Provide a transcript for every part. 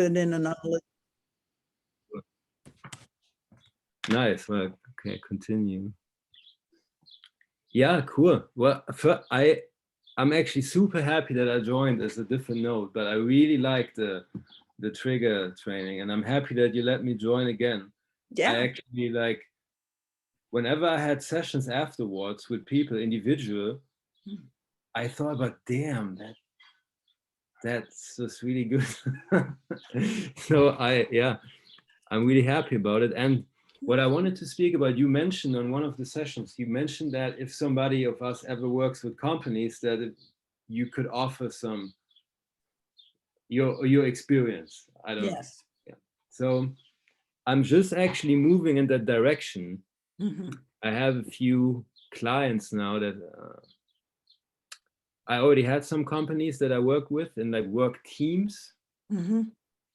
it in another. Nice. Well, okay, continue. Yeah, cool. Well, I'm actually super happy that I joined as a different note, but I really like the trigger training, and I'm happy that you let me join again. Yeah. I actually like, whenever I had sessions afterwards with people individual, I thought about, damn, that's just really good. So I'm really happy about it. And what I wanted to speak about, you mentioned on one of the sessions, you mentioned that if somebody of us ever works with companies, that you could offer some your experience. I don't. Yes. Yeah. So I'm just actually moving in that direction. I have a few clients now that I already had some companies that I work with and like work teams.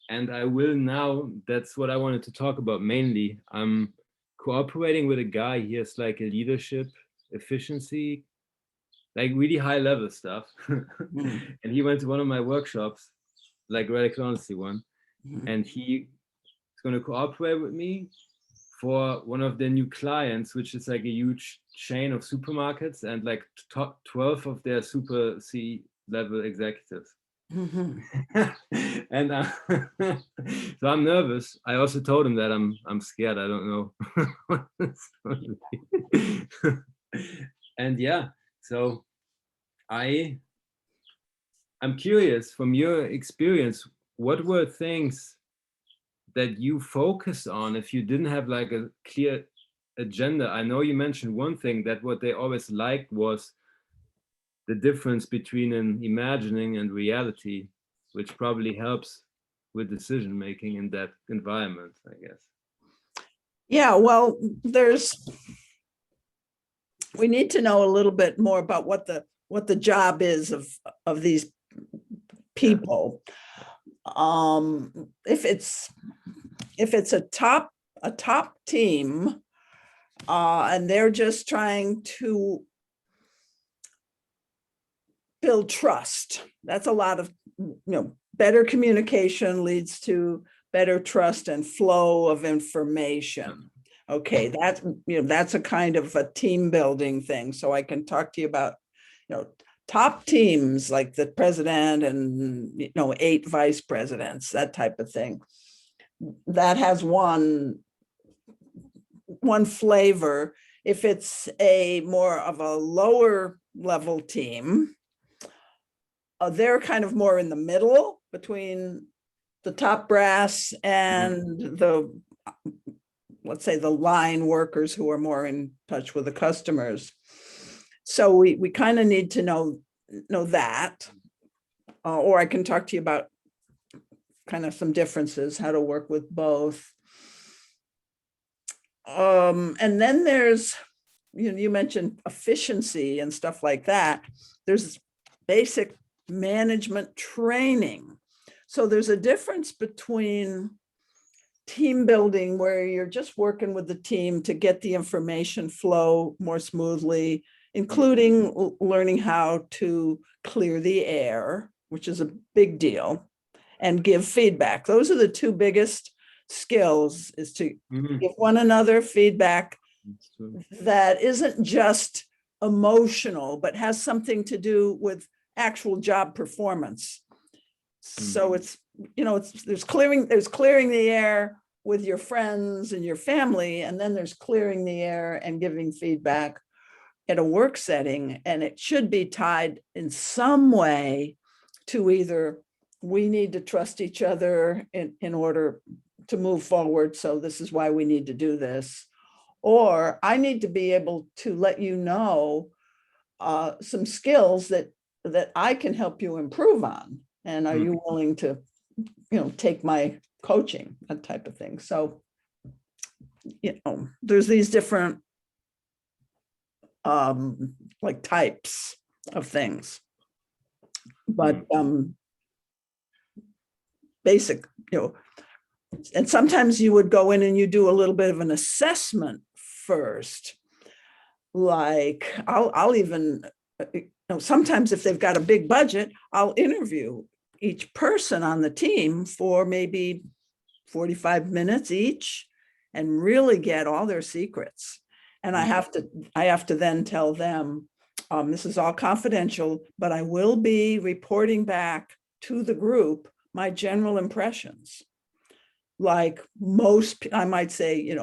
And I will now, that's what I wanted to talk about mainly. I'm cooperating with a guy. He has like a leadership efficiency, like really high level stuff. And he went to one of my workshops, like Radical Honesty one. And he is going to cooperate with me for one of their new clients, which is like a huge chain of supermarkets and like top 12 of their super C-level executives. And so I'm nervous. I also told him that I'm scared. I don't know. And yeah, so I'm curious from your experience, what were things that you focus on if you didn't have like a clear agenda? I know you mentioned one thing, that what they always liked was the difference between an imagining and reality, which probably helps with decision making in that environment, I guess. Yeah, well, we need to know a little bit more about what the job is of these people. If it's a top team, and they're just trying to build trust, that's a lot of, better communication leads to better trust and flow of information. Okay, that's a kind of a team building thing. So I can talk to you about, top teams like the president and 8 vice presidents, that type of thing. That has one flavor. If it's a more of a lower level team, they're kind of more in the middle between the top brass and the, let's say, the line workers who are more in touch with the customers. So we kind of need to know that, or I can talk to you about kind of some differences, how to work with both. And then there's, you mentioned efficiency and stuff like that. There's basic management training. So there's a difference between team building, where you're just working with the team to get the information flow more smoothly, including learning how to clear the air, which is a big deal, and give feedback. Those are the 2 biggest skills, is to give one another feedback that isn't just emotional, but has something to do with actual job performance. So it's, there's clearing the air with your friends and your family, and then there's clearing the air and giving feedback at a work setting. And it should be tied in some way to either we need to trust each other in order to move forward, so this is why we need to do this, or I need to be able to let you know some skills that I can help you improve on, and are you willing to take my coaching, that type of thing. So there's these different like types of things, but basic, and sometimes you would go in and you do a little bit of an assessment first. Like I'll even, sometimes if they've got a big budget, I'll interview each person on the team for maybe 45 minutes each and really get all their secrets. And I have to then tell them, this is all confidential, but I will be reporting back to the group my general impressions. Like I might say,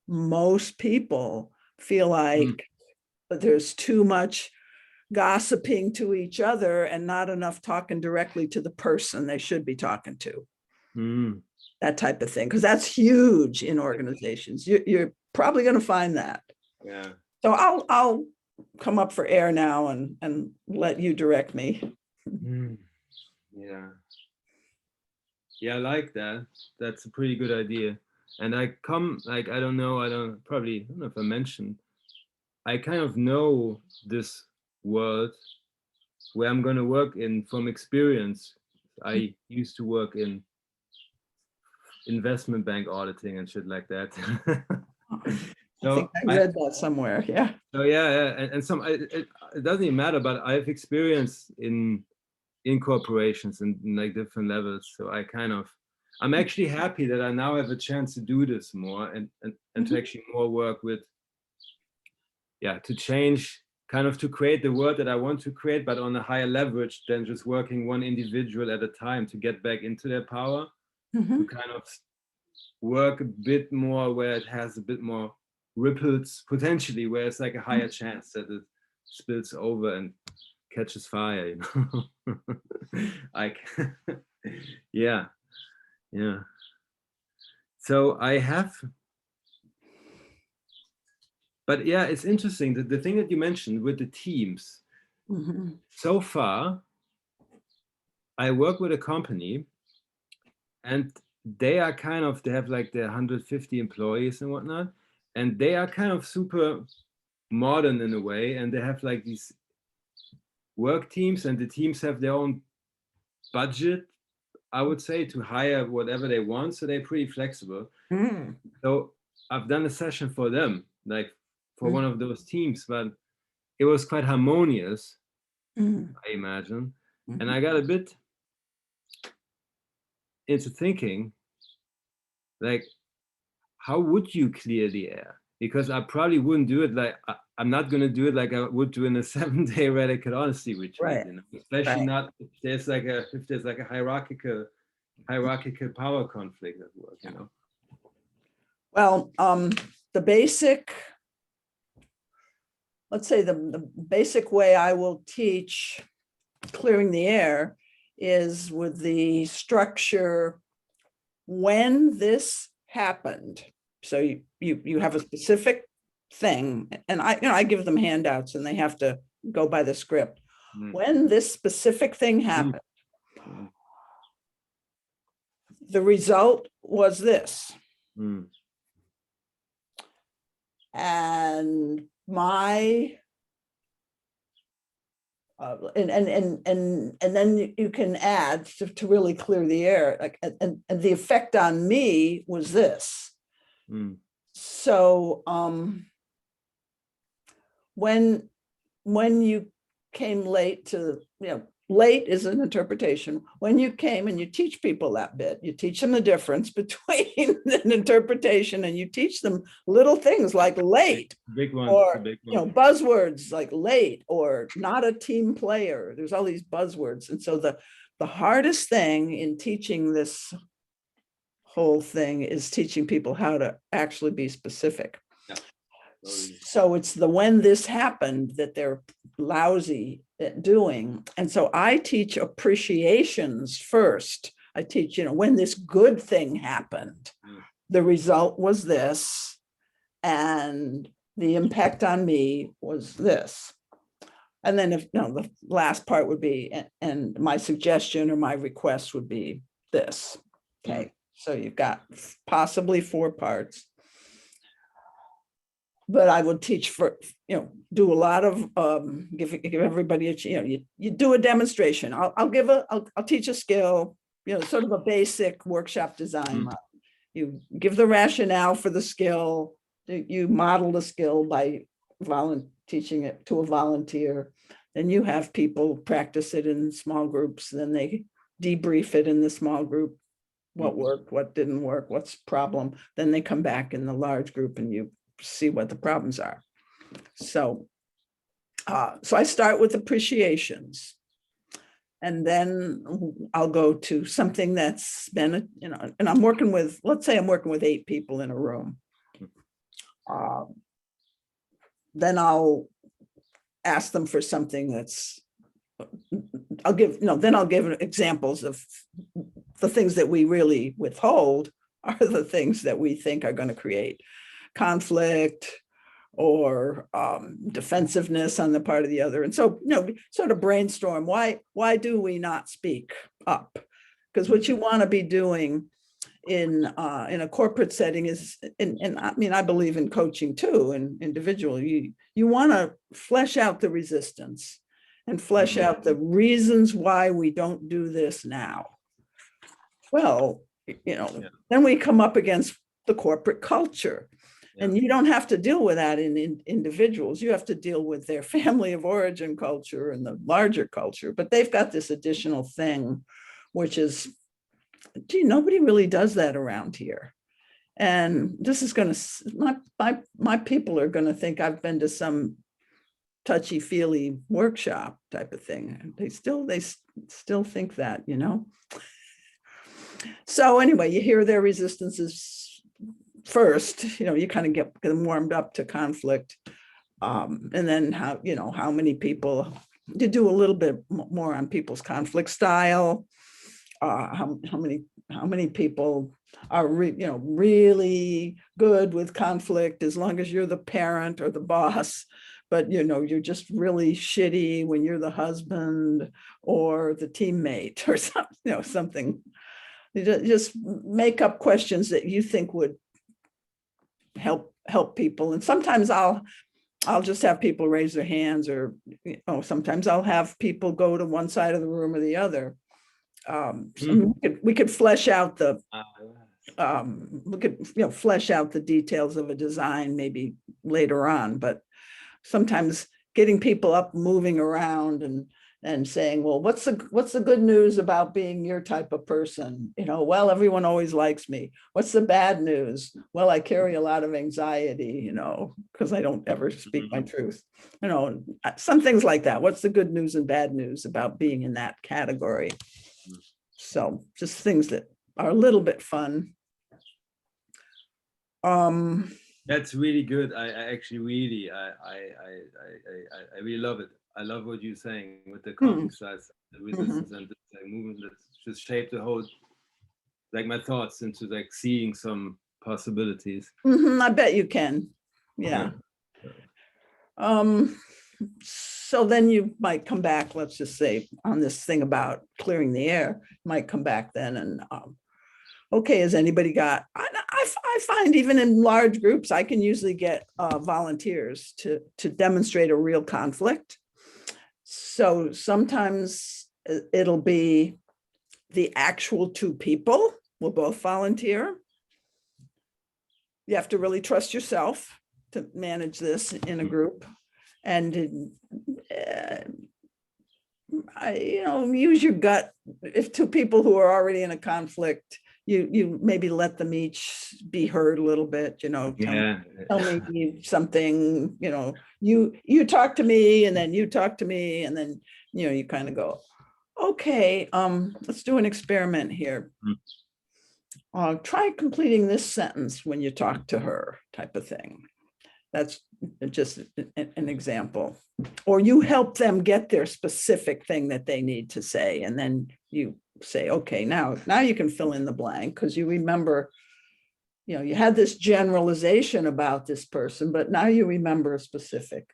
most people feel like there's too much gossiping to each other and not enough talking directly to the person they should be talking to. That type of thing, because that's huge in organizations. You're probably going to find that. Yeah. So I'll come up for air now and let you direct me. Yeah. Yeah, I like that. That's a pretty good idea. And I don't know if I mentioned, I kind of know this world where I'm going to work in from experience. I used to work in investment bank auditing and shit like that. I think I read that somewhere. Yeah. So yeah, and it doesn't even matter, but I have experience in corporations and like different levels. So I'm actually happy that I now have a chance to do this more and to actually more work with, to change, kind of to create the world that I want to create, but on a higher leverage than just working one individual at a time to get back into their power, to kind of work a bit more where it has a bit more ripples potentially, where it's like a higher chance that it spills over and catches fire, yeah. So I have, but yeah, it's interesting that the thing that you mentioned with the teams. So far, I work with a company and they have like their 150 employees and whatnot. And they are kind of super modern in a way. And they have like these work teams, and the teams have their own budget, I would say, to hire whatever they want. So they're pretty flexible. So I've done a session for them, like for one of those teams, but it was quite harmonious, I imagine. And I got a bit into thinking, like, how would you clear the air? Because I probably wouldn't do it like, I'm not going to do it like I would do in a 7-day radical honesty retreat, Right. Especially not if there's like a hierarchical power conflict at work, Well, the basic, let's say the basic way I will teach clearing the air is with the structure, when this happened. So you have a specific thing, and I give them handouts and they have to go by the script. When this specific thing happened, the result was this. And my and then you can add to really clear the air, like, and the effect on me was this. So when you came late to, late is an interpretation. When you came and you teach people that bit, you teach them the difference between an interpretation, and you teach them little things like late, big one, or big one. Buzzwords like late or not a team player. There's all these buzzwords. And so the hardest thing in teaching this whole thing is teaching people how to actually be specific. So it's the when this happened that they're lousy at doing. And so I teach appreciations first. I teach, when this good thing happened, the result was this, and the impact on me was this. And then the last part would be, and my suggestion or my request would be this. Okay. So you've got possibly 4 parts. But I would teach for, do a lot of, give everybody a, you do a demonstration. I'll teach a skill, sort of a basic workshop design. You give the rationale for the skill. You model the skill by teaching it to a volunteer. Then you have people practice it in small groups. Then they debrief it in the small group, what worked, what didn't work, what's the problem. Then they come back in the large group and you see what the problems are. So, so I start with appreciations. And then I'll go to something that's been, you know, and I'm working with, let's say I'm working with 8 people in a room. Then I'll ask them for something that's, I'll give, you know, then I'll give examples of the things that we really withhold are the things that we think are going to create conflict or defensiveness on the part of the other. And so, you know, sort of brainstorm, why do we not speak up? Because what you want to be doing in a corporate setting is, and I mean, I believe in coaching too, and individual, you want to flesh out the resistance and flesh out the reasons why we don't do this now. Well, you know, then we come up against the corporate culture. And you don't have to deal with that in individuals. You have to deal with their family of origin culture and the larger culture. But they've got this additional thing, which is, gee, nobody really does that around here. And this is going to, my people are going to think I've been to some touchy-feely workshop type of thing. They still think that, you know. So anyway, you hear their resistances first, you know, you kind of get them warmed up to conflict. And then how, you know, how many people, you do a little bit more on people's conflict style, how many people are really good with conflict as long as you're the parent or the boss, but you know, you're just really shitty when you're the husband or the teammate or something, you know, something. You just make up questions that you think would help people. And sometimes I'll just have people raise their hands, or you know, sometimes I'll have people go to one side of the room or the other. So we could flesh out the flesh out the details of a design maybe later on, but sometimes getting people up, moving around, and saying, well, what's the good news about being your type of person? You know, well, everyone always likes me. What's the bad news? Well, I carry a lot of anxiety, you know, because I don't ever speak my truth. You know, some things like that. What's the good news and bad news about being in that category? So just things that are a little bit fun. That's really good. I actually really, I really love it. I love what you're saying with the conflict size, the resistance, and the movement that just shaped the whole, like my thoughts into like seeing some possibilities. I bet you can. Yeah. So then you might come back, let's just say, on this thing about clearing the air, might come back then and okay, has anybody got, I find even in large groups, I can usually get volunteers to demonstrate a real conflict. So sometimes it'll be the actual 2 people will both volunteer. You have to really trust yourself to manage this in a group. And you know, use your gut. If 2 people who are already in a conflict, you maybe let them each be heard a little bit, you know, tell me something, you know, you talk to me and then you talk to me, and then, you know, you kind of go, okay, let's do an experiment here. Try completing this sentence when you talk to her, type of thing. That's just an example. Or you help them get their specific thing that they need to say, and then you say, okay, now you can fill in the blank, because you remember, you know, you had this generalization about this person, but now you remember a specific.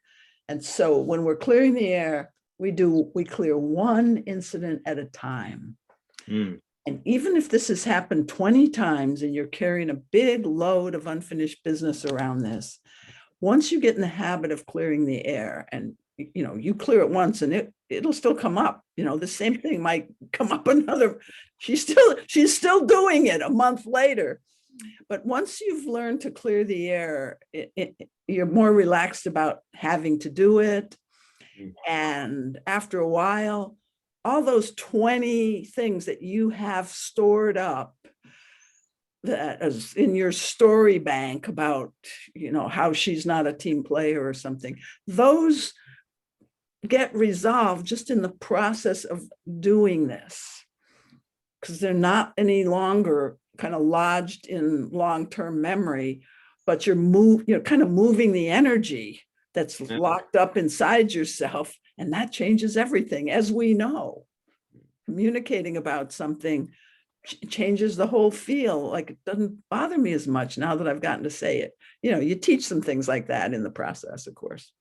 And so when we're clearing the air, we clear one incident at a time. And even if this has happened 20 times and you're carrying a big load of unfinished business around this, once you get in the habit of clearing the air, and you know, you clear it once and it'll still come up, you know, the same thing might come up another, she's still doing it a month later. But once you've learned to clear the air, you're more relaxed about having to do it. And after a while, all those 20 things that you have stored up that is in your story bank about, how she's not a team player or something, those get resolved just in the process of doing this, because they're not any longer kind of lodged in long-term memory, but you're kind of moving the energy that's locked up inside yourself, and that changes everything. As we know, communicating about something changes the whole feel. Like, it doesn't bother me as much now that I've gotten to say it. You teach them things like that in the process, of course.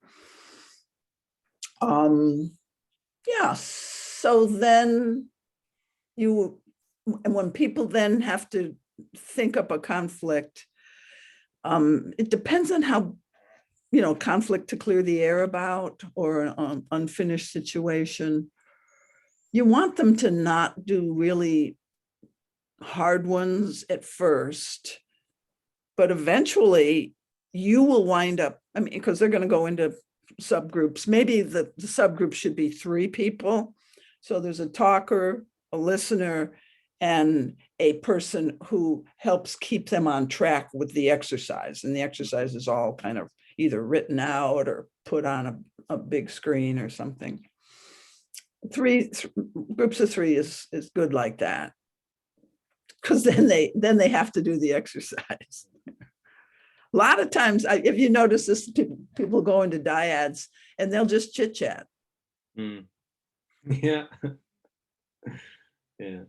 Yeah, so then and when people then have to think up a conflict, it depends on how, conflict to clear the air about, or an unfinished situation. You want them to not do really hard ones at first, but eventually you will wind up, because they're going to go into subgroups. Maybe the subgroup should be 3 people. So there's a talker, a listener, and a person who helps keep them on track with the exercise. And the exercise is all kind of either written out or put on a big screen or something. Groups of 3 is good like that, because then they have to do the exercise. A lot of times, if you notice this, people go into dyads and they'll just chit chat. Yeah. Yeah.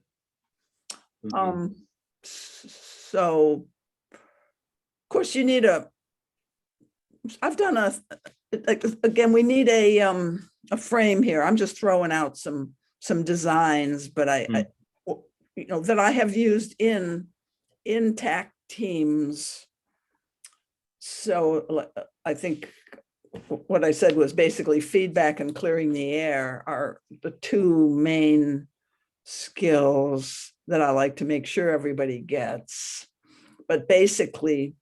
So of course you need I've done again, we need a frame here. I'm just throwing out some designs, but that I have used in TAC teams. So I think what I said was basically feedback and clearing the air are the 2 main skills that I like to make sure everybody gets. But basically,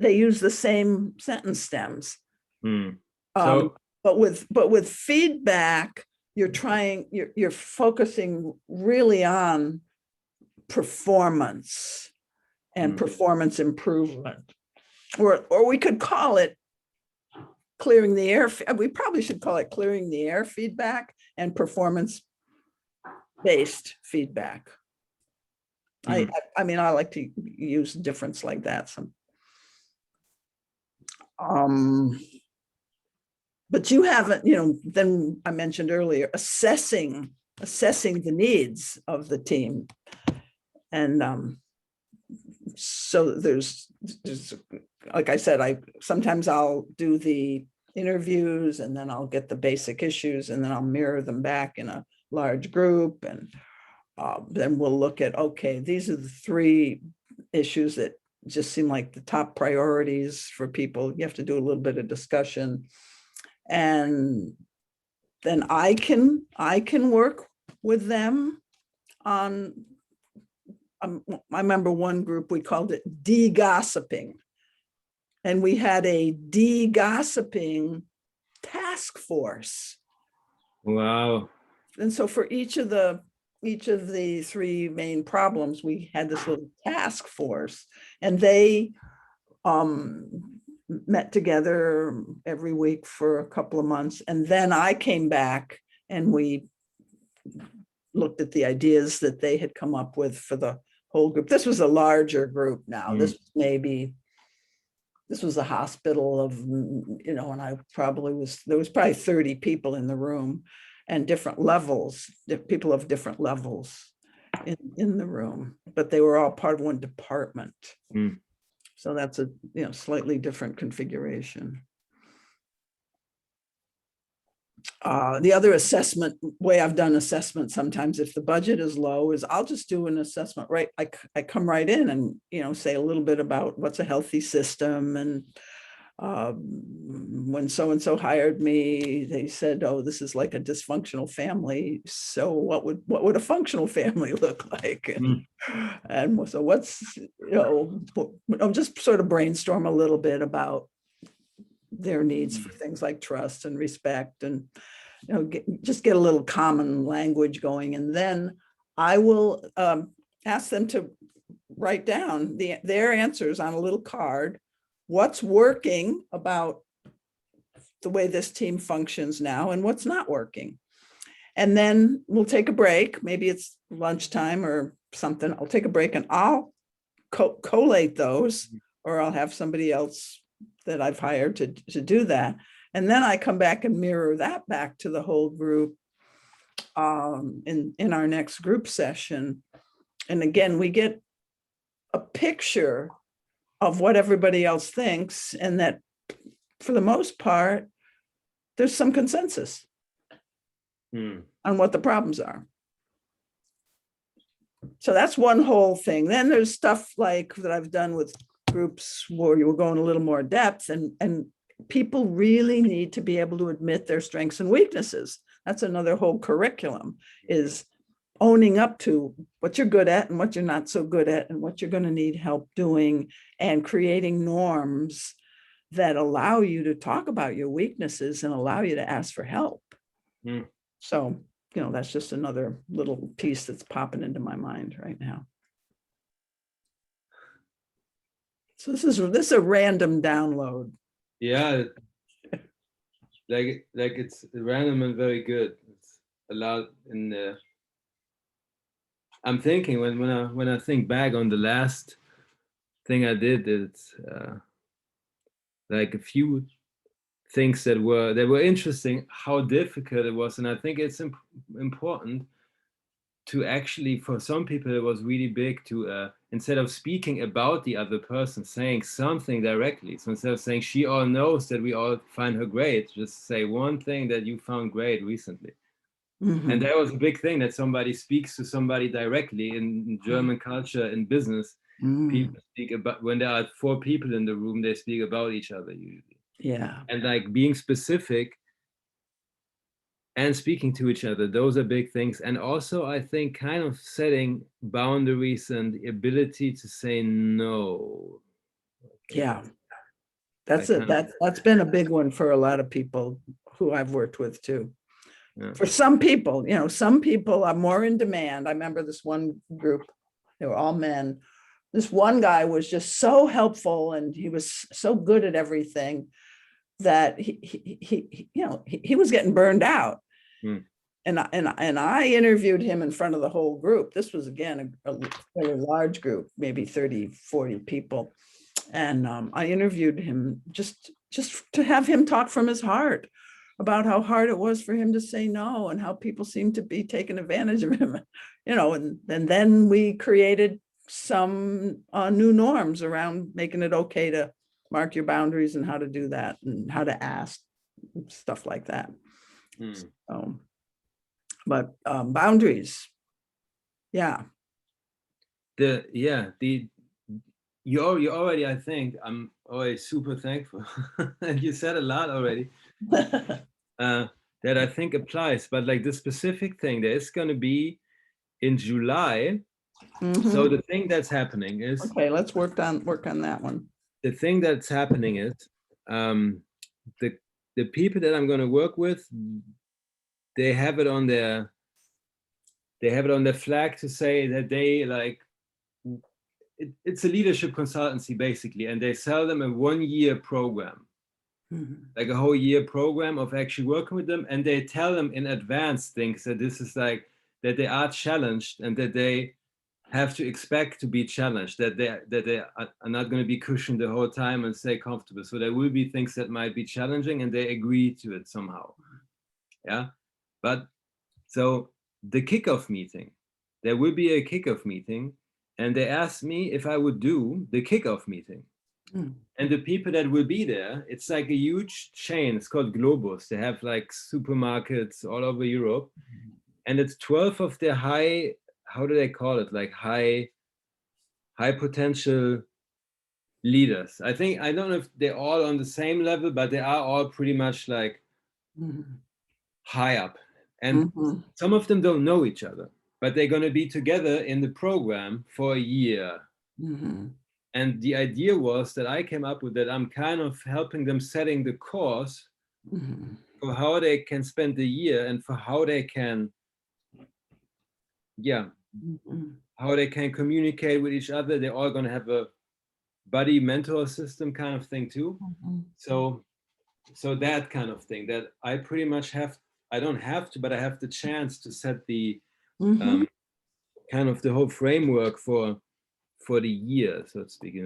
they use the same sentence stems. But with feedback, you're focusing really on performance and performance improvement. Or we could call it clearing the air. We probably should call it clearing the air feedback and performance-based feedback. I like to use difference like that. But you haven't, then I mentioned earlier, assessing the needs of the team. And so there's like I said, sometimes I'll do the interviews, and then I'll get the basic issues, and then I'll mirror them back in a large group. And then we'll look at, okay, these are the 3 issues that just seem like the top priorities for people. You have to do a little bit of discussion. And then I can work with them on, I remember one group, we called it de-gossiping. And we had a de-gossiping task force. Wow. And so for each of the 3 main problems, we had this little task force, and they met together every week for a couple of months. And then I came back and we looked at the ideas that they had come up with for the whole group. This was a larger group now. This was a hospital of, and there was probably 30 people in the room, and different levels, people of different levels in the room, but they were all part of one department. So that's a slightly different configuration. The other assessment way I've done assessment sometimes, if the budget is low, is I'll just do an assessment, right? I come right in and say a little bit about what's a healthy system. And when so-and-so hired me, they said, oh, this is like a dysfunctional family. So what would a functional family look like? And so what's, I'll just sort of brainstorm a little bit about their needs for things like trust and respect and just get a little common language going. And then I will ask them to write down their answers on a little card. What's working about the way this team functions now and what's not working. And then we'll take a break. Maybe it's lunchtime or something. I'll take a break and I'll collate those, or I'll have somebody else that I've hired to do that. And then I come back and mirror that back to the whole group in our next group session. And again, we get a picture of what everybody else thinks, and that for the most part, there's some consensus on what the problems are. So that's one whole thing. Then there's stuff like that I've done with groups where you were going a little more depth, and people really need to be able to admit their strengths and weaknesses. That's another whole curriculum, is owning up to what you're good at and what you're not so good at and what you're going to need help doing, and creating norms that allow you to talk about your weaknesses and allow you to ask for help. So, that's just another little piece that's popping into my mind right now. So this is a random download. Yeah, like it's random and very good. It's a lot in there. I'm thinking when I think back on the last thing I did, it's like a few things that were interesting, how difficult it was. And I think it's important to actually, for some people, it was really big to, instead of speaking about the other person, saying something directly. So instead of saying, she all knows that we all find her great, just say one thing that you found great recently. And that was a big thing, that somebody speaks to somebody directly. In German culture, in business, people speak about, when there are 4 people in the room, they speak about each other usually. Yeah. And like being specific and speaking to each other, those are big things. And also, I think, kind of setting boundaries and the ability to say no. Yeah. That's it. That's been a big one for a lot of people who I've worked with too. Yeah. For some people, some people are more in demand. I remember this one group, they were all men. This one guy was just so helpful, and he was so good at everything that he was getting burned out. And I interviewed him in front of the whole group. This was, again, a very large group, maybe 30, 40 people. And I interviewed him just to have him talk from his heart about how hard it was for him to say no, and how people seemed to be taking advantage of him, and then we created some new norms around making it okay to mark your boundaries and how to do that and how to ask, stuff like that. But boundaries, yeah. You already, I think, I'm always super thankful. And you said a lot already that I think applies, but like the specific thing, there is going to be in July. So the thing that's happening is, okay, let's work on that one. The thing that's happening is the people that I'm going to work with, they have it on their flag to say that they like, it's a leadership consultancy basically, and they sell them a 1-year program, like a whole year program of actually working with them, and they tell them in advance things that this is like, that they are challenged and that they have to expect to be challenged, that they are not going to be cushioned the whole time and stay comfortable. So there will be things that might be challenging, and they agree to it somehow. Yeah. But so the kickoff meeting, there will be a kickoff meeting, and they asked me if I would do the kickoff meeting. And the people that will be there, it's like a huge chain. It's called Globus. They have like supermarkets all over Europe. And it's 12 of their high, how do they call it? Like high potential leaders. I don't know if they're all on the same level, but they are all pretty much like high up. And some of them don't know each other, but they're going to be together in the program for a year. And the idea was that I came up with that I'm kind of helping them setting the course for how they can spend the year and for how they can, how they can communicate with each other. They're all going to have a buddy mentor system kind of thing too. So that kind of thing that I pretty much have, I don't have to, but I have the chance to set the kind of the whole framework for the year, so to speak,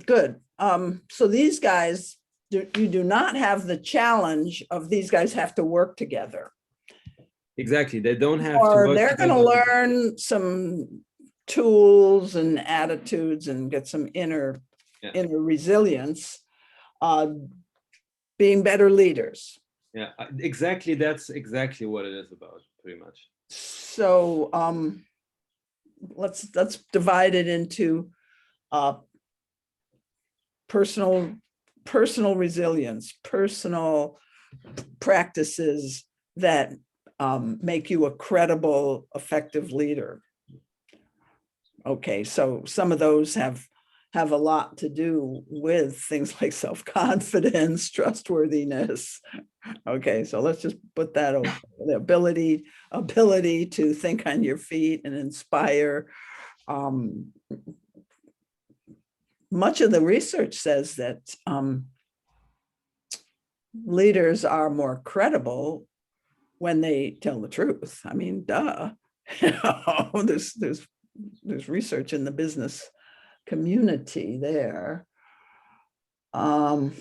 Good. So these guys, you do not have the challenge of these guys have to work together. Exactly. They don't have to Or work they're going to together. learn some tools and attitudes and get some inner resilience, being better leaders. Yeah, exactly. That's exactly what it is about, pretty much. So let's divide it into personal resilience, personal practices that make you a credible, effective leader. Okay, so some of those have a lot to do with things like self-confidence, trustworthiness. Okay, so let's just put that over. The ability to think on your feet and inspire. Much of the research says that leaders are more credible when they tell the truth. I mean, duh. There's research in the business community there. So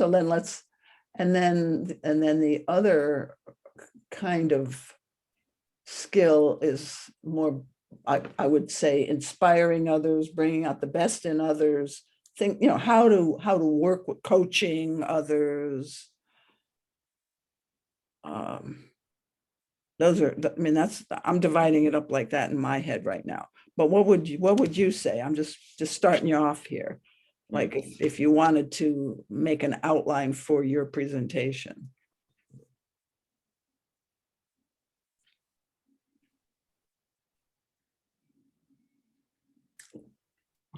then and then the other kind of skill is more, I would say, inspiring others, bringing out the best in others, how to work with coaching others. Those are, I mean, I'm dividing it up like that in my head right now. But what would you say? I'm just starting you off here. Like if you wanted to make an outline for your presentation.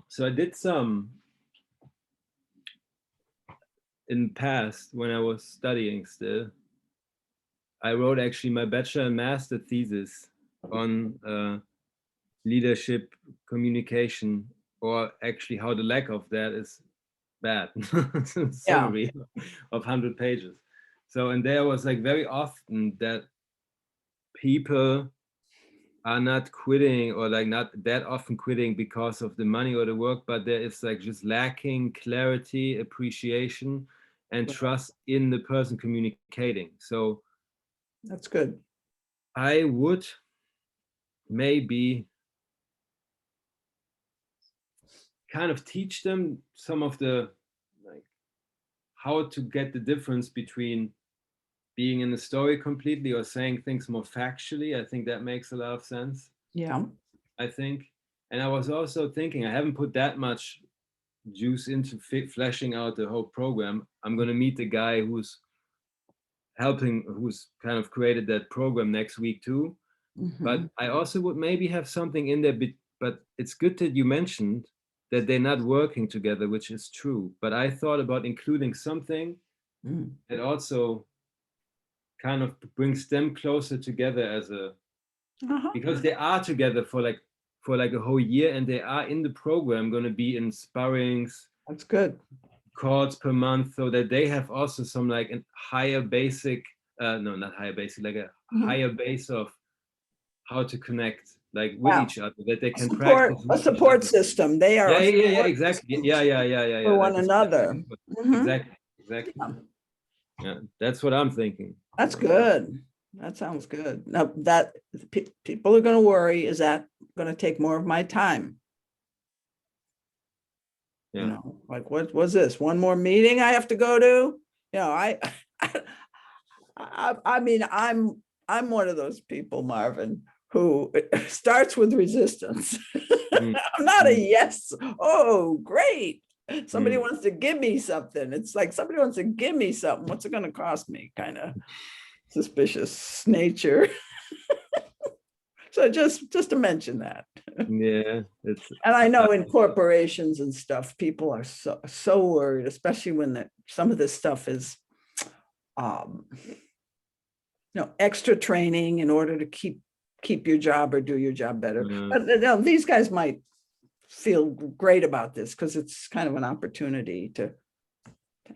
So I did some in the past when I was studying still. I wrote actually my bachelor and master thesis on leadership communication, or actually how the lack of that is bad. Summary of 100 pages. So, and there was like very often that people are not quitting, or like not that often quitting because of the money or the work, but there is like just lacking clarity, appreciation, and trust in the person communicating. So that's good. I would maybe kind of teach them some of the, like, how to get the difference between being in the story completely or saying things more factually. I think that makes a lot of sense. Yeah. I think. And I was also thinking, I haven't put that much juice into fleshing out the whole program. I'm going to meet the guy who's kind of created that program next week too. But I also would maybe have something in there, but it's good that you mentioned that they're not working together, which is true. But I thought about including something that also kind of brings them closer together as a, because they are together for like a whole year, and they are in the program going to be in sparrings. That's good. Calls per month, so that they have also some like a higher basic, no, not higher basic, like a higher base of how to connect like with each other, that they can practice a support system. They are exactly, for one another. Exactly. Yeah, that's what I'm thinking. That's good. That sounds good. Now that people are going to worry, is that going to take more of my time? Yeah. Like, what was this? One more meeting I have to go to? I mean, I'm one of those people, Marvin, who starts with resistance. I'm not a yes. Oh, great. Somebody wants to give me something. It's like somebody wants to give me something. What's it going to cost me? Kind of suspicious nature. So just to mention that. Yeah, it's And I know in corporations and stuff, people are so worried, especially when some of this stuff is, extra training in order to keep your job or do your job better. But these guys might feel great about this because it's kind of an opportunity to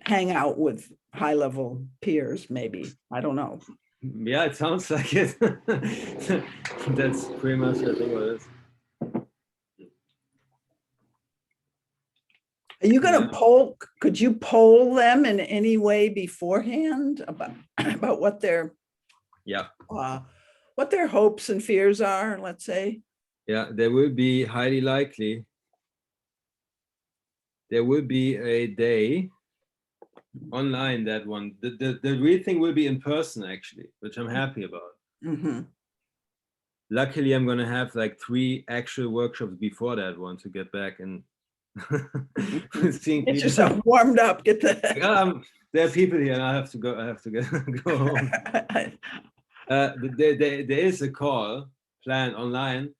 hang out with high-level peers, maybe. I don't know. Yeah, it sounds like it. That's pretty much, I think, what it is. Are you going to poll? Could you poll them in any way beforehand about what their hopes and fears are? Let's say. Yeah, there will be highly likely. There will be a day online. That one, the real thing will be in person, actually, which I'm happy about. Mm-hmm. Luckily, I'm going to have like 3 actual workshops before that one to get back and seeing Get people. yourself warmed up. Get the. There are people here, and I have to go. I have to go home. There is a call planned online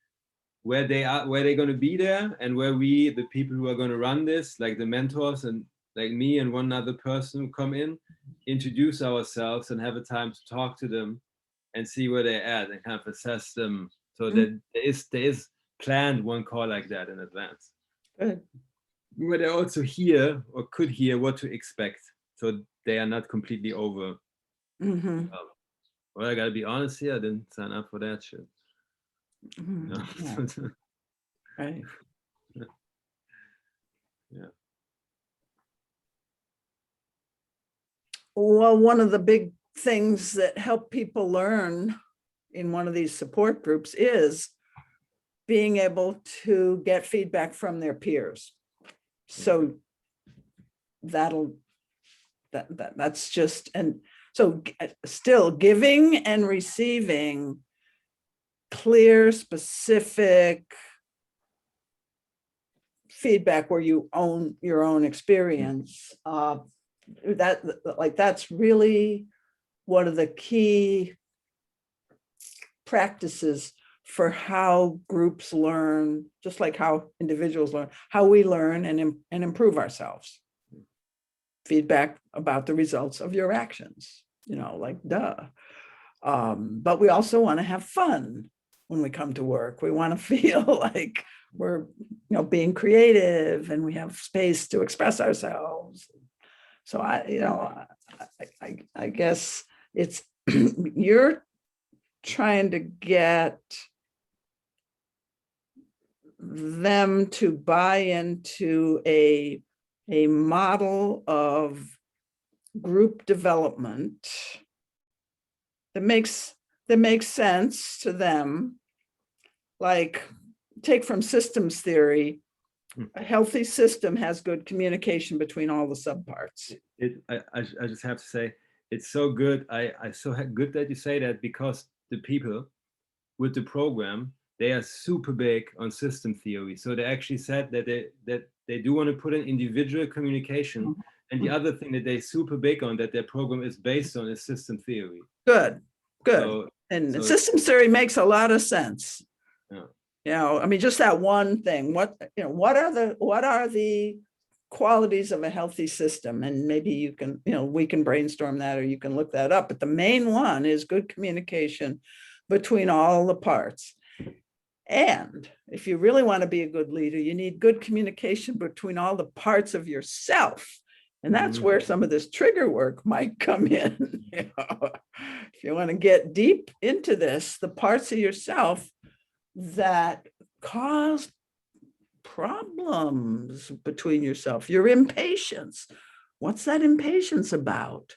where they're going to be there, and where we, the people who are going to run this, like the mentors and like me and one other person who come in, introduce ourselves and have a time to talk to them and see where they're at and kind of assess them. So that there is planned one call like that in advance. Good. Where they also hear or could hear what to expect, so they are not completely over. Mm-hmm. Well, I gotta be honest here, I didn't sign up for that shit. Mm-hmm. No. Yeah. Right. Yeah. Well, one of the big things that help people learn in one of these support groups is being able to get feedback from their peers. So that's just, and so still giving and receiving clear, specific feedback where you own your own experience. That's really one of the key practices for how groups learn, just like how individuals learn, how we learn and improve ourselves. Feedback about the results of your actions, like duh. But we also want to have fun when we come to work. We want to feel like we're, being creative and we have space to express ourselves. So I guess it's you're trying to get them to buy into a model of group development that makes sense to them. Like, take from systems theory, a healthy system has good communication between all the subparts. I just have to say, it's so good. So good that you say that, because the people with the program, they are super big on system theory. So they actually said that they do want to put in individual communication. Mm-hmm. And the other thing that they're super big on, that their program is based on, is system theory. Good. So system theory makes a lot of sense. Yeah. Just that one thing. What are the qualities of a healthy system? And maybe you can, we can brainstorm that, or you can look that up. But the main one is good communication between all the parts. And if you really want to be a good leader, you need good communication between all the parts of yourself. And that's where some of this trigger work might come in. If you want to get deep into this, the parts of yourself that cause problems between yourself, your impatience. What's that impatience about?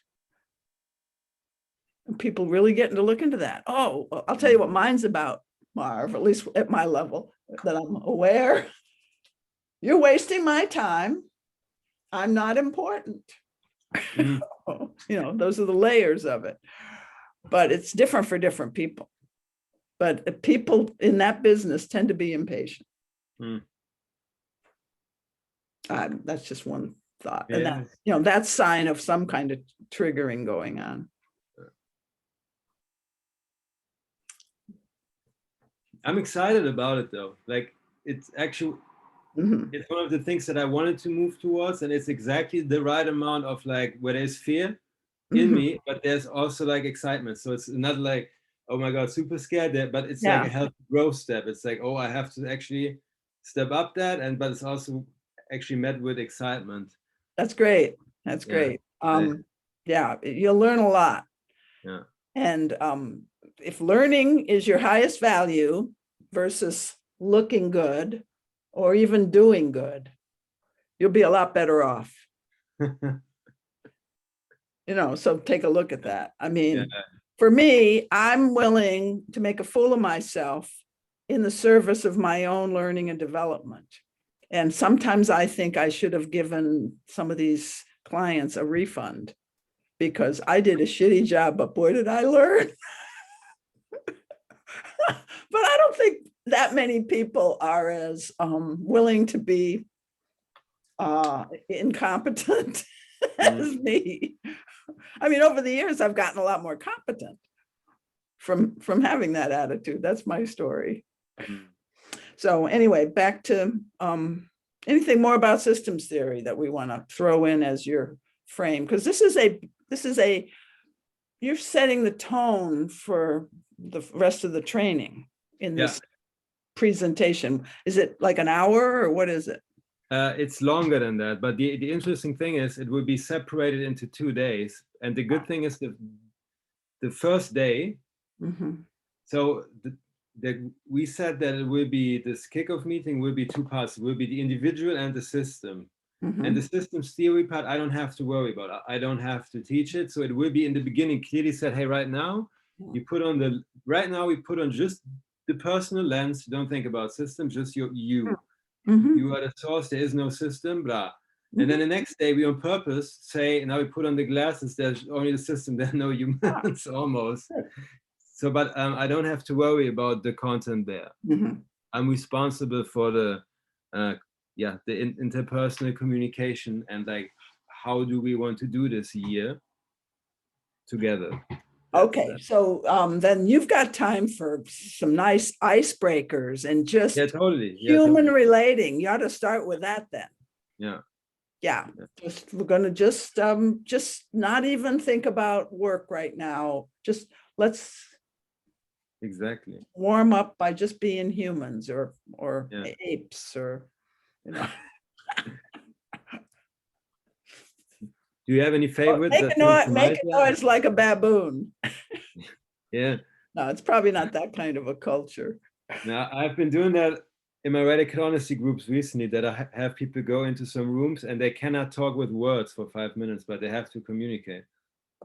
And people really getting to look into that. Oh, well, I'll tell you what mine's about, Marv, at least at my level, that I'm aware. You're wasting my time. I'm not important. Those are the layers of it. But it's different for different people. But people in that business tend to be impatient. That's just one thought. Yeah. And that's sign of some kind of triggering going on. I'm excited about it though. Like it's actually, Mhm. it's one of the things that I wanted to move towards, and it's exactly the right amount of like where there's fear in Mhm. me, but there's also like excitement. So it's not like, oh my God, super scared there, but it's like Yeah, a healthy growth step. It's like, oh, I have to actually step up that, and but it's also actually met with excitement. that's great. That's Yeah, great. I, Yeah, you'll learn a lot. yeah, And if learning is your highest value versus looking good or even doing good, you'll be a lot better off. So take a look at that. I yeah, mean, for me, I'm willing to make a fool of myself in the service of my own learning and development. And sometimes I think I should have given some of these clients a refund because I did a shitty job, but boy, did I learn. But I don't think that many people are as willing to be incompetent as me. I mean, over the years, I've gotten a lot more competent from having that attitude. That's my story. mm. So anyway, back to anything more about systems theory that we want to throw in as your frame, because this is a you're setting the tone for the rest of the training in Yeah. this presentation. Is it like an hour or what is it? It's longer than that, but the interesting thing is it will be separated into 2 days. And the good thing is the first day, Mhm. so we said that it will be, this kickoff meeting will be two parts. It will be the individual and the system. And the Mhm. systems theory part, I don't have to worry about. I don't have to teach it. So it will be in the beginning clearly said, hey, right now, right now we put on just the personal lens. Don't think about systems, just you. Mhm. You are the source, there is no system, blah. And then Mhm. the next day we on purpose say, now we put on the glasses, there's only the system, there are no humans almost. So, but I don't have to worry about the content there. Mhm. I'm responsible for the, the interpersonal communication and like, how do we want to do this year together? Okay, so then you've got time for some nice icebreakers and Yeah, just totally. Yeah, human totally. relating. You ought to start with that then. Yeah. Yeah, Yeah. we're gonna just not even think about work right now. Just let's Exactly. warm up by just being humans or Yeah. apes or you know. Do you have any favorite Make that a comes noise, to make mind? a noise like a baboon. Yeah. No, it's probably not that kind of a culture. Now, I've been doing that in my radical honesty groups recently, that I have people go into some rooms and they cannot talk with words for 5 minutes, but they have to communicate.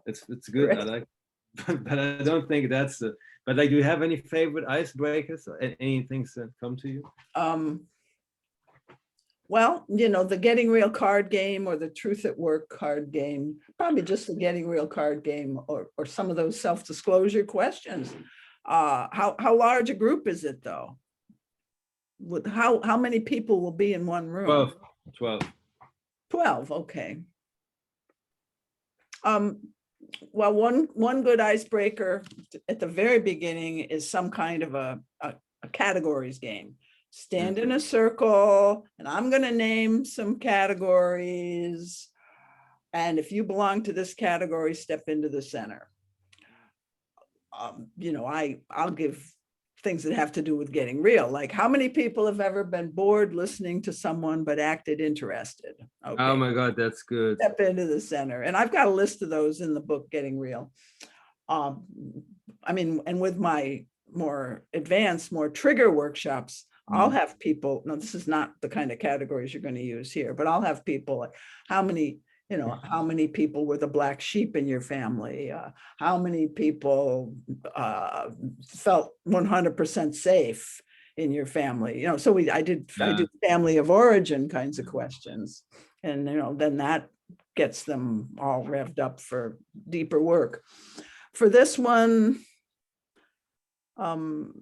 It's good. I Right. like, but I don't think that's the. But like, do you have any favorite icebreakers or any things that come to you? Well, the Getting Real card game or the Truth at Work card game, probably just the Getting Real card game or some of those self-disclosure questions. How large a group is it though? With how many people will be in one room? 12. 12. 12, okay. Well, one good icebreaker at the very beginning is some kind of a categories game. Stand in a circle, and I'm going to name some categories. And if you belong to this category, step into the center. I'll give things that have to do with getting real. Like, how many people have ever been bored listening to someone but acted interested? Okay. Oh my God, that's good. Step into the center. And I've got a list of those in the book, Getting Real. And with my more advanced, more trigger workshops, I'll have people, no, this is not the kind of categories you're going to use here, but I'll have people like, how many people were the black sheep in your family? How many people felt 100% safe in your family? So I did family of origin kinds of questions. And, then that gets them all revved up for deeper work. For this one, I'm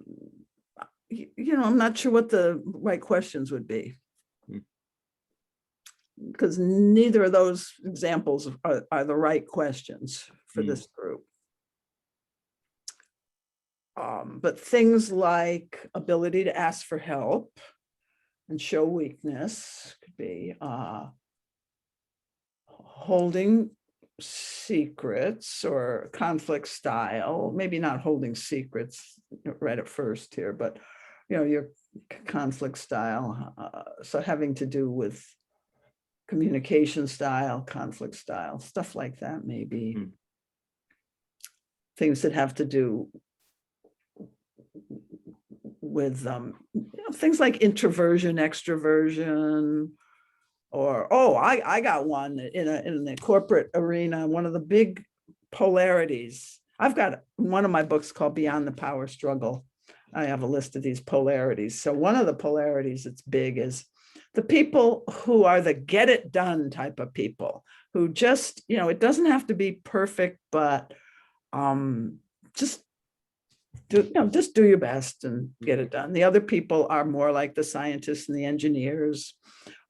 not sure what the right questions would be, because neither of those examples are the right questions for this group. But things like ability to ask for help and show weakness could be holding secrets or conflict style, maybe not holding secrets right at first here, but your conflict style. So having to do with communication style, conflict style, stuff like that, maybe. Things that have to do with things like introversion, extroversion, or I got one in the corporate arena. One of the big polarities. I've got one of my books called Beyond the Power Struggle. I have a list of these polarities. So one of the polarities that's big is the people who are the get it done type of people who just, it doesn't have to be perfect, but just do your best and get it done. The other people are more like the scientists and the engineers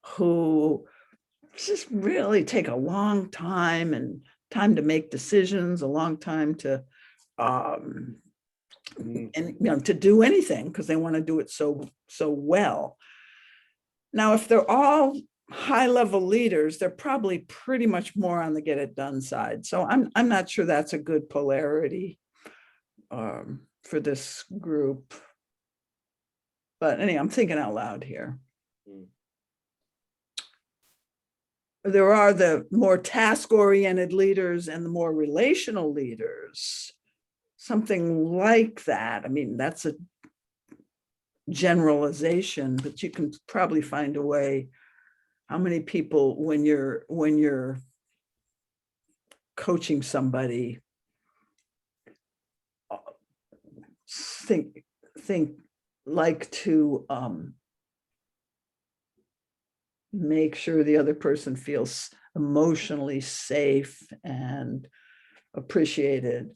who just really take a long time to make decisions, a long time to to do anything because they want to do it so well. Now, if they're all high-level leaders, they're probably pretty much more on the get it done side. So I'm not sure that's a good polarity for this group. But anyway, I'm thinking out loud here. There are the more task-oriented leaders and the more relational leaders. Something like that. I mean, that's a generalization, but you can probably find a way. How many people, when you're coaching somebody, think like to make sure the other person feels emotionally safe and appreciated.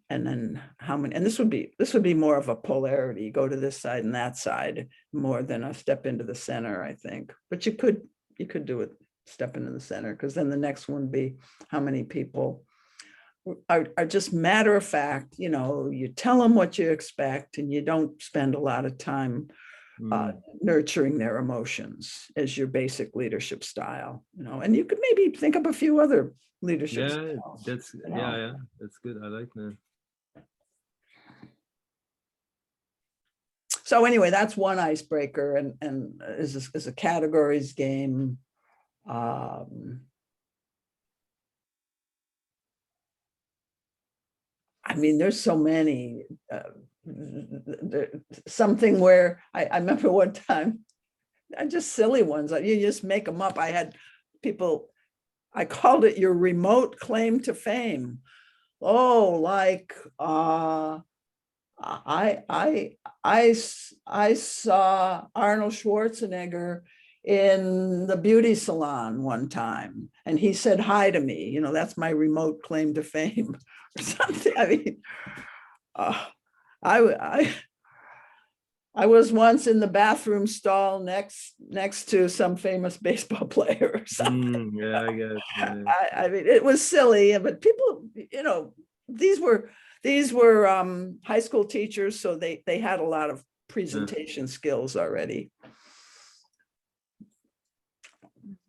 And then how many, and this would be more of a polarity, go to this side and that side more than a step into the center, I think. But you could do it, step into the center, because then the next one would be how many people are just matter of fact, you tell them what you expect and you don't spend a lot of time nurturing their emotions as your basic leadership style, and you could maybe think of a few other leadership styles. That's that's good. I like that. So anyway, that's one icebreaker, and is a categories game. I mean, there's so many. Something where I remember one time, just silly ones. You just make them up. I had people. I called it your remote claim to fame. Oh, like I saw Arnold Schwarzenegger in the beauty salon one time, and he said hi to me. That's my remote claim to fame, or something. I mean, I was once in the bathroom stall next to some famous baseball player or something. Yeah, I get it. Yeah. I mean, it was silly, but people, these were high school teachers, so they had a lot of presentation skills already.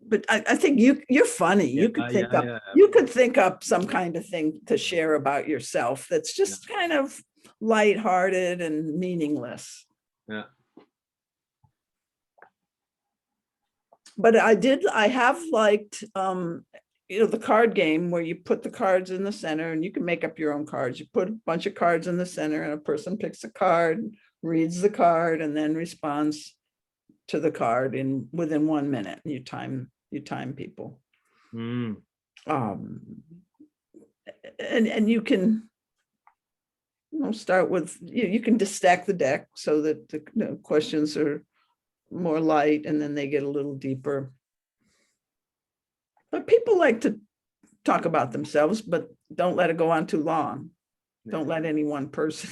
But I think you're funny. You could think up some kind of thing to share about yourself that's just kind of lighthearted and meaningless. Yeah. But I have liked the card game where you put the cards in the center and you can make up your own cards. You put a bunch of cards in the center and a person picks a card, reads the card, and then responds to the card within 1 minute. And you time people. And you can start with, you can just stack the deck so that the questions are more light and then they get a little deeper. But people like to talk about themselves, but don't let it go on too long. Don't let any one person.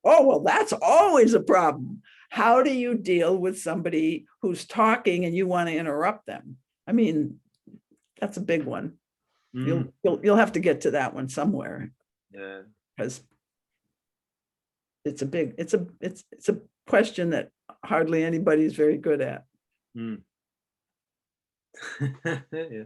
Oh, well, that's always a problem. How do you deal with somebody who's talking and you want to interrupt them? I mean, that's a big one. You'll have to get to that one somewhere. Yeah. Because it's a question that hardly anybody is very good at. Mm. Yeah.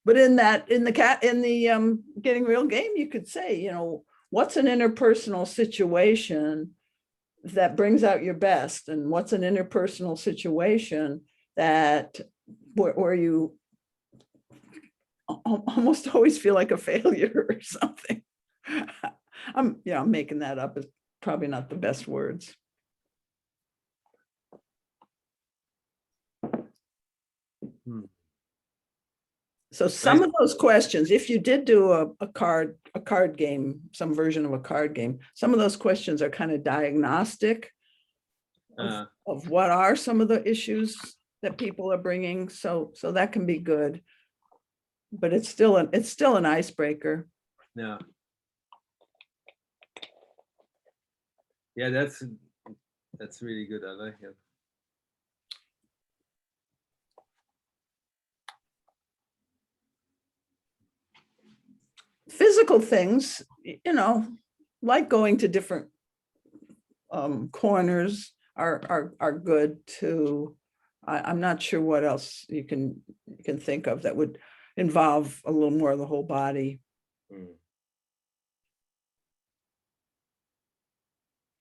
But in the Getting Real game, you could say, you know, what's an interpersonal situation that brings out your best, and what's an interpersonal situation that where you almost always feel like a failure or something. I'm making that up. It's probably not the best words. Hmm. So some of those questions, if you did do a card game, some version of a card game, some of those questions are kind of diagnostic of what are some of the issues that people are bringing. So that can be good, but it's still an icebreaker. Yeah. Yeah, that's really good. I like it. Physical things, you know, like going to different corners are good too. I'm not sure what else you can think of that would involve a little more of the whole body.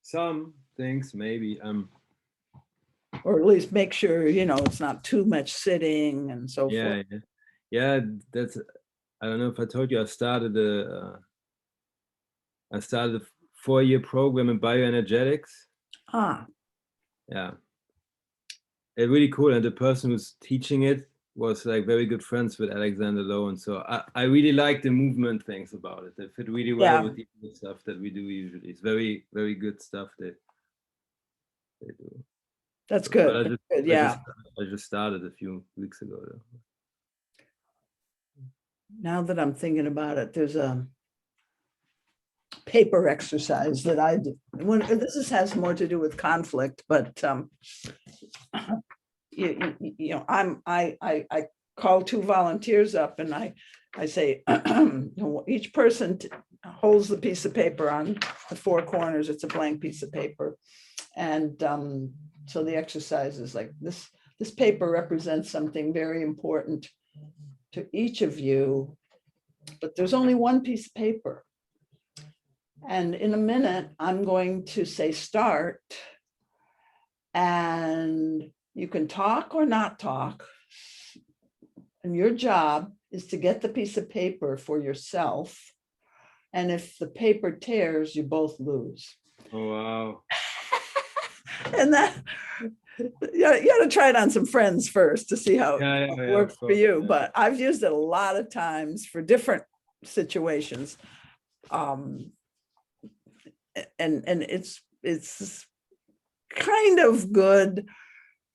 Some things maybe or at least make sure, you know, it's not too much sitting and so forth. Yeah, that's, I don't know if I told you, I started a 4-year program in bioenergetics. Yeah, it's really cool, and the person who's teaching it was like very good friends with Alexander Lowe, and so I really like the movement things about it. They fit really well with the stuff that we do usually. It's very, very good stuff that they do. That's good. I just started a few weeks ago though. Now that I'm thinking about it, there's a paper exercise that I do. This has more to do with conflict, but you know, I call 2 volunteers up and I say, each person holds the piece of paper on the 4 corners. It's a blank piece of paper. And so the exercise is like this paper represents something very important to each of you, but there's only one piece of paper. And in a minute, I'm going to say start, and you can talk or not talk. And your job is to get the piece of paper for yourself. And if the paper tears, you both lose. Oh, wow. And that, you got to try it on some friends first to see how it works for you. But I've used it a lot of times for different situations. And it's kind of good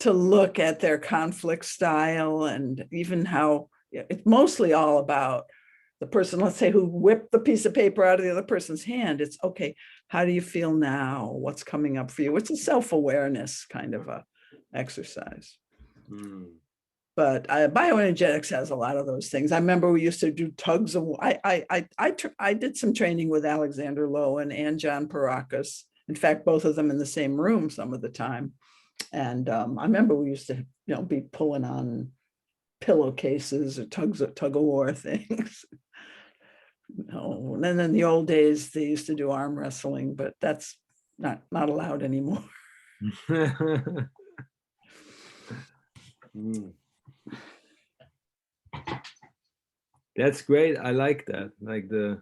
to look at their conflict style, and even how it's mostly all about the person, let's say, who whipped the piece of paper out of the other person's hand. It's okay, how do you feel now? What's coming up for you? It's a self-awareness kind of a exercise. But bioenergetics has a lot of those things. I remember we used to do tugs of, I did some training with Alexander Lowe and John Parakas. In fact, both of them in the same room some of the time. And I remember we used to, you know, be pulling on pillowcases or tug of war things. No, and then in the old days they used to do arm wrestling, but that's not allowed anymore. That's great. I like that. Like the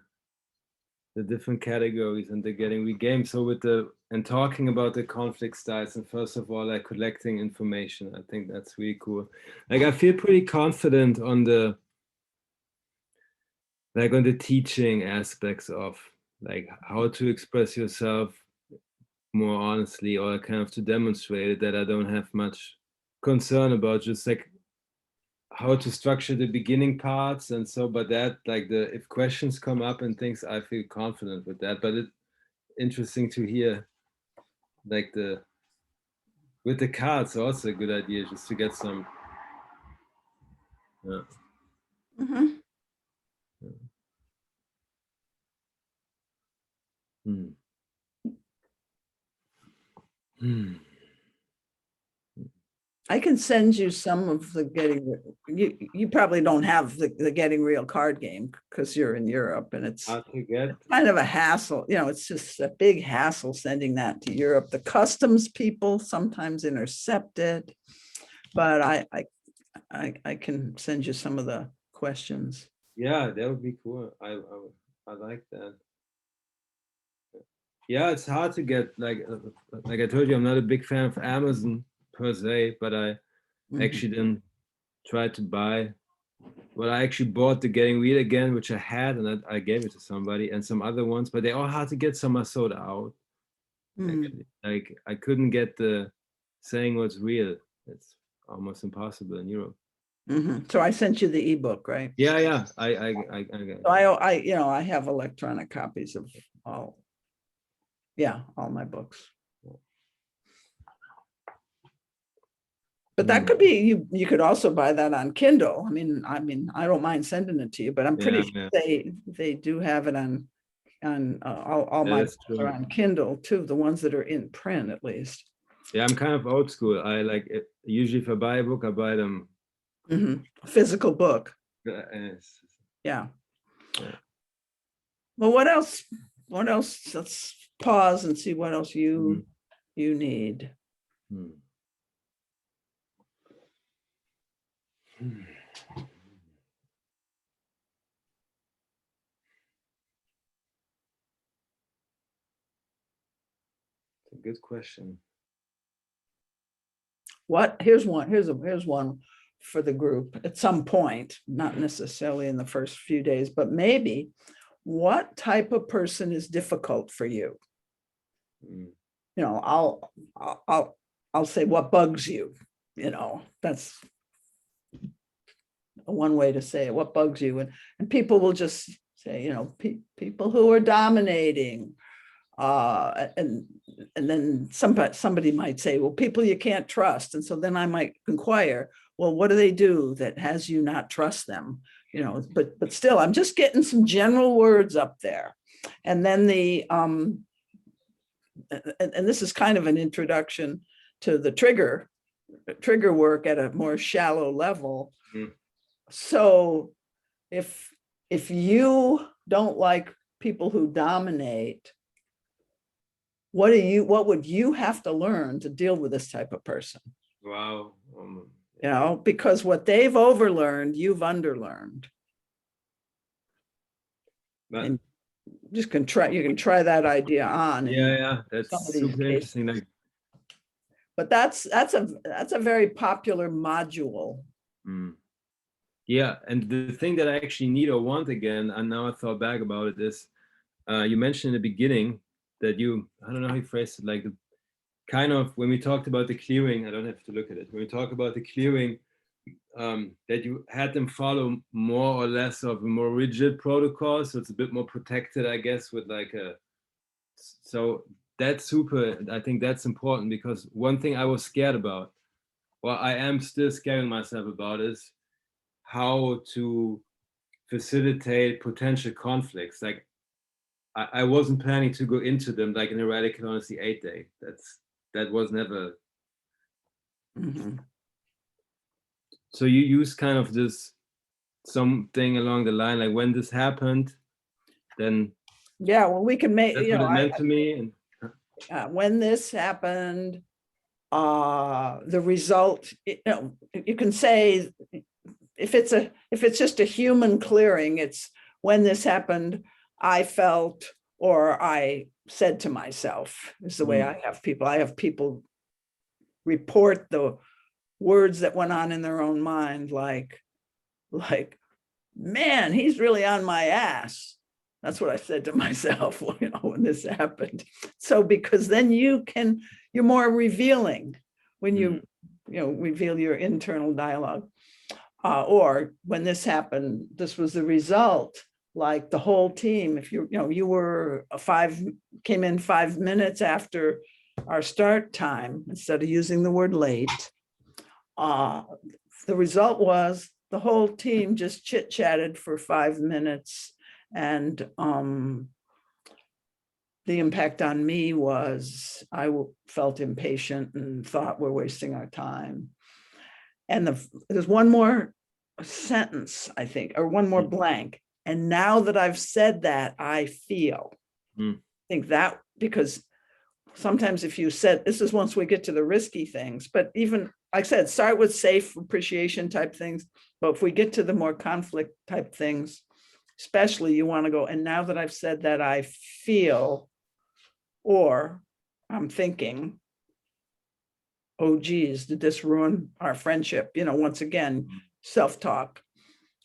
different categories and the Getting Real game. So with and talking about the conflict styles, and first of all, like collecting information, I think that's really cool. Like I feel pretty confident on the teaching aspects of like how to express yourself more honestly, or kind of to demonstrate it, that I don't have much concern about just like how to structure the beginning parts. And so, but that like if questions come up and things, I feel confident with that. But it's interesting to hear like with the cards also a good idea, just to get some Hmm. Hmm. I can send you some of the you probably don't have the Getting Real card game because you're in Europe and it's Hard to get. kind of a hassle. It's just a big hassle sending that to Europe. The customs people sometimes intercept it, but I can send you some of the questions. Yeah, that would be cool. I like that. Yeah, it's hard to get, like I told you, I'm not a big fan of Amazon per se, but I actually then tried to buy. Well, I actually bought the Getting Real again, which I had, and I gave it to somebody, and some other ones, but they're all hard to get. Some are sold out. Like I couldn't get the saying what's real. It's almost impossible in Europe. So I sent you the ebook, right? Yeah, yeah. I So I have electronic copies of all my books. But that could be you could also buy that on Kindle. I mean, I don't mind sending it to you, but I'm pretty sure they do have it on all my books are on Kindle too, the ones that are in print at least. Yeah, I'm kind of old school. I like it. Usually if I buy a book, I buy them physical book. Yeah. Well, what else? Let's pause and see what else you need. It's a good question. Here's one for the group at some point, not necessarily in the first few days, but maybe. What type of person is difficult for you? I'll say what bugs you. That's one way to say it. What bugs you? And people will just say, people who are dominating. And then somebody might say, well, people you can't trust. And so then I might inquire, well, what do they do that has you not trust them? But still, I'm just getting some general words up there. And then and this is kind of an introduction to the trigger work at a more shallow level. So if you don't like people who dominate, what would you have to learn to deal with this type of person? Wow. Because what they've overlearned, you've underlearned. And you can try that idea on. Yeah, that's super interesting. But that's a very popular module. Yeah, and the thing that I actually need or want again, and now I thought back about it, is you mentioned in the beginning that I don't know how you phrased it, like the kind of, when we talked about the clearing, I don't have to look at it, when we talk about the clearing, that you had them follow more or less of a more rigid protocol, so it's a bit more protected, I guess, with so that's super. I think that's important, because one thing I was scared about, well, I am still scaring myself about, is how to facilitate potential conflicts. Like I wasn't planning to go into them like in a Radical Honesty 8-day. That was never. So you use kind of this something along the line, like when this happened, then well, we can make, that's what it meant to me. And when this happened, the result, you can say, if it's just a human clearing, it's when this happened, I felt, or I said to myself, is the way I have people report the words that went on in their own mind, like, man, he's really on my ass. That's what I said to myself, when this happened. So, because then you're more revealing when you reveal your internal dialogue. Or when this happened, this was the result. Like the whole team, if you came in 5 minutes after our start time, instead of using the word late, the result was the whole team just chit-chatted for 5 minutes, and the impact on me was felt impatient and thought we're wasting our time. And there's one more sentence, I think, or one more blank. And now that I've said that, I feel. I think that, because sometimes if you said, this is once we get to the risky things, but even, like I said, start with safe appreciation type things. But if we get to the more conflict type things, especially, you want to go, and now that I've said that, I feel, or I'm thinking, oh, geez, did this ruin our friendship? You know, once again, self-talk,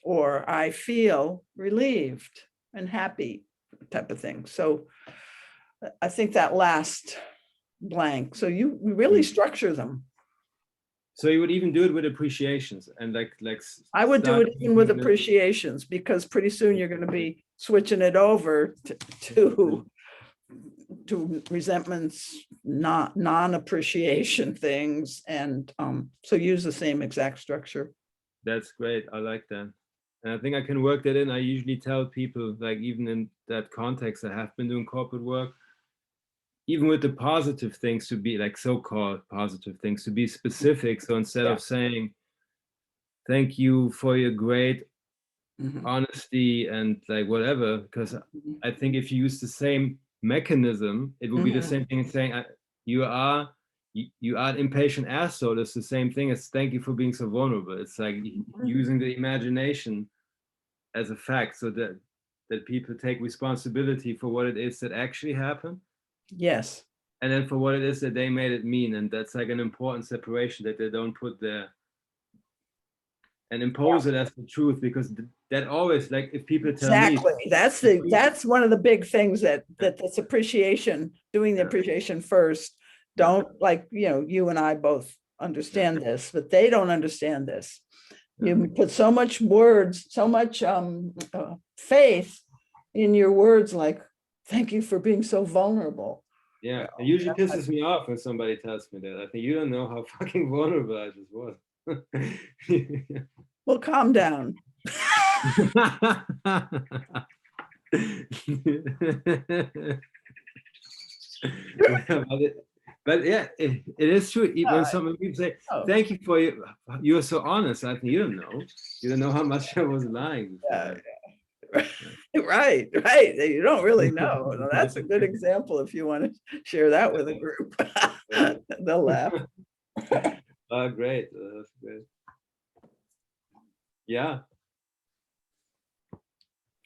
or I feel relieved and happy type of thing. So I think that last blank. So you really structure them. So you would even do it with appreciations and like I would do start it even with thinking that- appreciations, because pretty soon you're going to be switching it over to resentments, not non-appreciation things. And so use the same exact structure. That's great. I like that. And I think I can work that in. I usually tell people, like, even in that context, I have been doing corporate work, even with the positive things, to be like so-called positive things, to be specific. So instead of saying, thank you for your great honesty and like whatever, because I think if you use the same mechanism, it will be the same thing as saying, you are an impatient asshole. It's the same thing as thank you for being so vulnerable. It's like using the imagination as a fact, so that people take responsibility for what it is that actually happened. Yes. And then for what it is that they made it mean. And that's like an important separation, that they don't put there and impose it as the truth, because that always, like, if people tell me, that's one of the big things that's appreciation, doing the appreciation first. Don't, like, you know, you and I both understand this, but they don't understand this. You put so much words, so much faith in your words, like, thank you for being so vulnerable. Yeah, it usually pisses me off when somebody tells me that. I think, you don't know how fucking vulnerable I just was. Well, calm down. But yeah, it is true. When some people say, thank you for you're so honest, I think, you don't know how much I was lying. Right. You don't really know. Well, that's a good example if you want to share that with a group. They'll laugh. Oh, great. That's great. Yeah.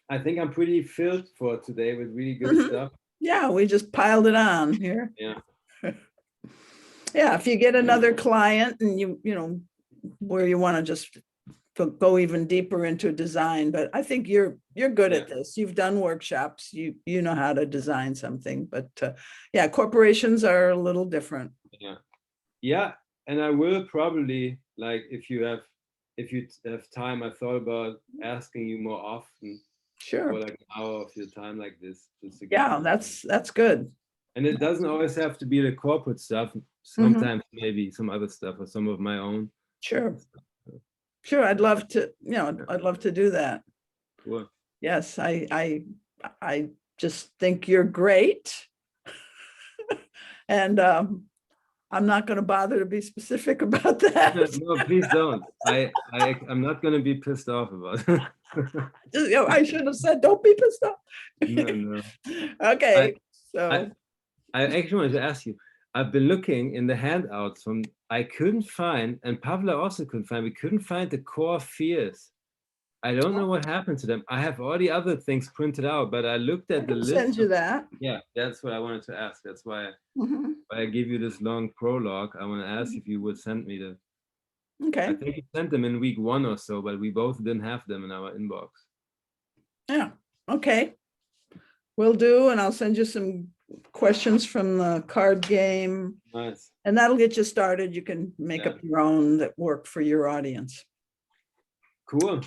I think I'm pretty filled for today with really good stuff. Yeah, we just piled it on here. Yeah. Yeah, if you get another client and you know, where you want to just go even deeper into design, but I think you're good at this. You've done workshops, you know how to design something, but yeah, corporations are a little different. Yeah, and I will probably, like, if you have time, I thought about asking you more often. Sure. For like an hour of your time like this. Just to that's good. And it doesn't always have to be the corporate stuff. Sometimes maybe some other stuff, or some of my own. Sure. I'd love to, I'd love to do that. Cool. Yes, I just think you're great. And I'm not going to bother to be specific about that. No, please don't. I'm not going to be pissed off about it. I should have said, don't be pissed off. No. Okay. So I actually wanted to ask you, I've been looking in the handouts I couldn't find, and Pavla also couldn't find, we couldn't find the core fears. I don't know what happened to them. I have all the other things printed out, but I looked at the list. Send you that. Yeah, that's what I wanted to ask. That's why I give you this long prologue. I want to ask if you would send me the. Okay. I think you sent them in week 1 or so, but we both didn't have them in our inbox. Yeah. Okay. Will do, and I'll send you some questions from the card game. Nice. And that'll get you started. You can make up your own that work for your audience. Cool.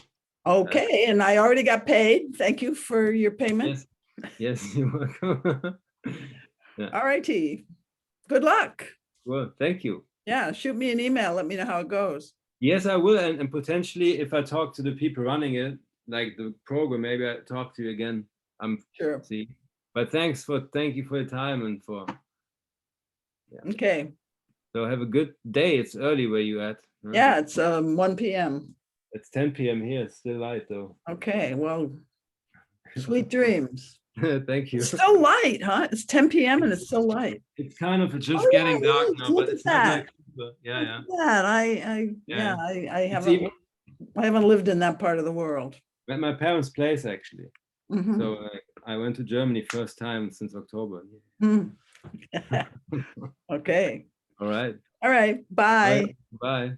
Okay, and I already got paid. Thank you for your payment. Yes, you're welcome. All righty. Good luck. Well, thank you. Yeah, shoot me an email. Let me know how it goes. Yes, I will. And potentially, if I talk to the people running it, like the program, maybe I talk to you again. Sure. See. But thank you for your time and for. Okay. So have a good day. It's early where you at? Huh? Yeah, it's 1 p.m. It's 10 p.m. here. It's still light though. Okay, well, sweet dreams. Thank you. It's still light, huh? It's 10 p.m. and it's still light. It's kind of just Oh, getting yeah, dark it is. now, Look but at it's not that. like yeah, Look yeah. at that. I Yeah. haven't I haven't lived in that part of the world. At my parents' place actually. Mhm. So I went to Germany first time since October. Mm. Okay. All right. All right. Bye. Bye.